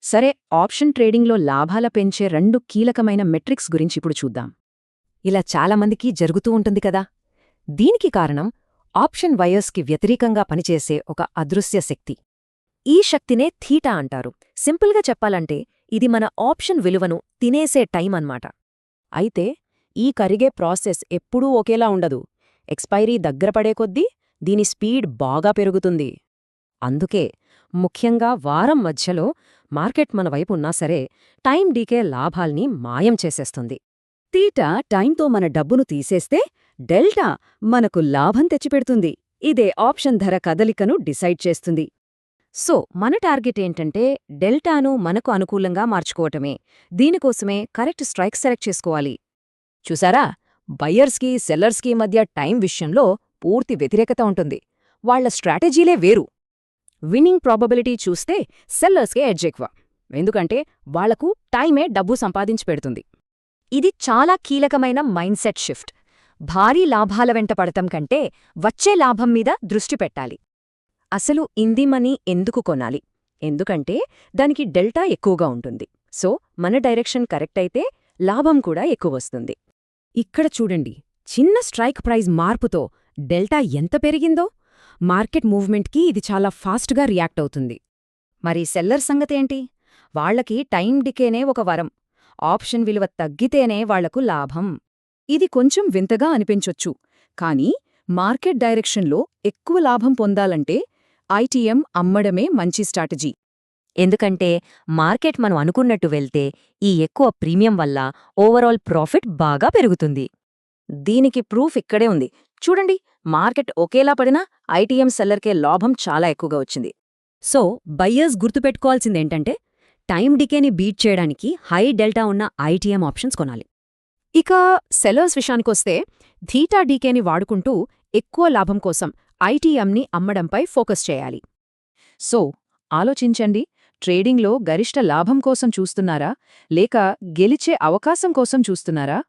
సరే, ఆప్షన్ ట్రేడింగ్లో లాభాల పెంచే 2 కీలకమైన మెట్రిక్స్ గురించిప్పుడు చూద్దాం. ఇలా చాలామందికి జరుగుతూ ఉంటుంది కదా. దీనికి కారణం ఆప్షన్ బయర్స్కి వ్యతిరేకంగా పనిచేసే ఒక అదృశ్య శక్తి. ఈ శక్తినే థీటా అంటారు. సింపుల్గా చెప్పాలంటే ఇది మన ఆప్షన్ విలువను తినేసే టైం అన్నమాట. అయితే ఈ కరిగే ప్రాసెస్ ఎప్పుడూ ఒకేలా ఉండదు. ఎక్స్పైరీ దగ్గరపడే కొద్దీ దీని స్పీడ్ బాగా పెరుగుతుంది. అందుకే ముఖ్యంగా వారం మధ్యలో మార్కెట్ మన వైపు ఉన్నా సరే టైం డీకే లాభాల్ని మాయం చేసేస్తుంది. థీటా టైంతో మన డబ్బును తీసేస్తే డెల్టా మనకు లాభం తెచ్చిపెడుతుంది. ఇదే ఆప్షన్ ధర కదలికను డిసైడ్ చేస్తుంది. సో మన టార్గెట్ ఏంటంటే డెల్టాను మనకు అనుకూలంగా మార్చుకోవటమే. దీనికోసమే కరెక్ట్ స్ట్రైక్ సెలెక్ట్ చేసుకోవాలి. చూసారా, బయ్యర్స్కి సెల్లర్స్కి మధ్య టైం విషయంలో పూర్తి వ్యతిరేకత ఉంటుంది. వాళ్ల స్ట్రాటజీలే వేరు. విన్నింగ్ ప్రాబబిలిటీ చూస్తే సెల్లర్స్కే ఎడ్జ్ ఎక్కువ, ఎందుకంటే వాళ్లకు టైమే డబ్బు సంపాదించి పెడుతుంది. ఇది చాలా కీలకమైన మైండ్సెట్ షిఫ్ట్. భారీ లాభాల వెంట పడటం కంటే వచ్చే లాభం మీద దృష్టి పెట్టాలి. అసలు ఇంది మనీ ఎందుకు కొనాలి? ఎందుకంటే దానికి డెల్టా ఎక్కువగా ఉంటుంది. సో మన డైరెక్షన్ కరెక్ట్ అయితే లాభం కూడా ఎక్కువొస్తుంది. ఇక్కడ చూడండి, చిన్న స్ట్రైక్ ప్రైజ్ మార్పుతో డెల్టా ఎంత పెరిగిందో. మార్కెట్ మూవ్మెంట్కి ఇది చాలా ఫాస్ట్గా రియాక్ట్ అవుతుంది. మరి సెల్లర్ సంగతేంటి? వాళ్లకి టైం డికేనే ఒక వరం. ఆప్షన్ విలువ తగ్గితేనే వాళ్లకు లాభం. ఇది కొంచెం వింతగా అనిపించొచ్చు, కానీ మార్కెట్ డైరెక్షన్లో ఎక్కువ లాభం పొందాలంటే ఐటీఎం అమ్మడమే మంచి స్ట్రాటజీ. ఎందుకంటే మార్కెట్ మనం అనుకున్నట్టు వెళ్తే ఈ ఎక్కువ ప్రీమియం వల్ల ఓవరాల్ ప్రాఫిట్ బాగా పెరుగుతుంది. దీనికి ప్రూఫ్ ఇక్కడే ఉంది. చూడండి, మార్కెట్ ఒకేలా పడినా ఐటీఎం సెల్లర్కే లాభం చాలా ఎక్కువగా వచ్చింది. సో బయ్యర్స్ గుర్తుపెట్టుకోవాల్సిందేంటంటే టైం డికేని బీట్ చేయడానికి హై డెల్టా ఉన్న ఐటీఎం ఆప్షన్స్ కొనాలి. ఇక సెల్లర్స్ విషయానికొస్తే థీటా డీకేని వాడుకుంటూ ఎక్కువ లాభం కోసం ఐటీఎంని అమ్మడంపై ఫోకస్ చేయాలి. సో ఆలోచించండి, ట్రేడింగ్లో గరిష్ట లాభం కోసం చూస్తున్నారా, లేక గెలిచే అవకాశం కోసం చూస్తున్నారా?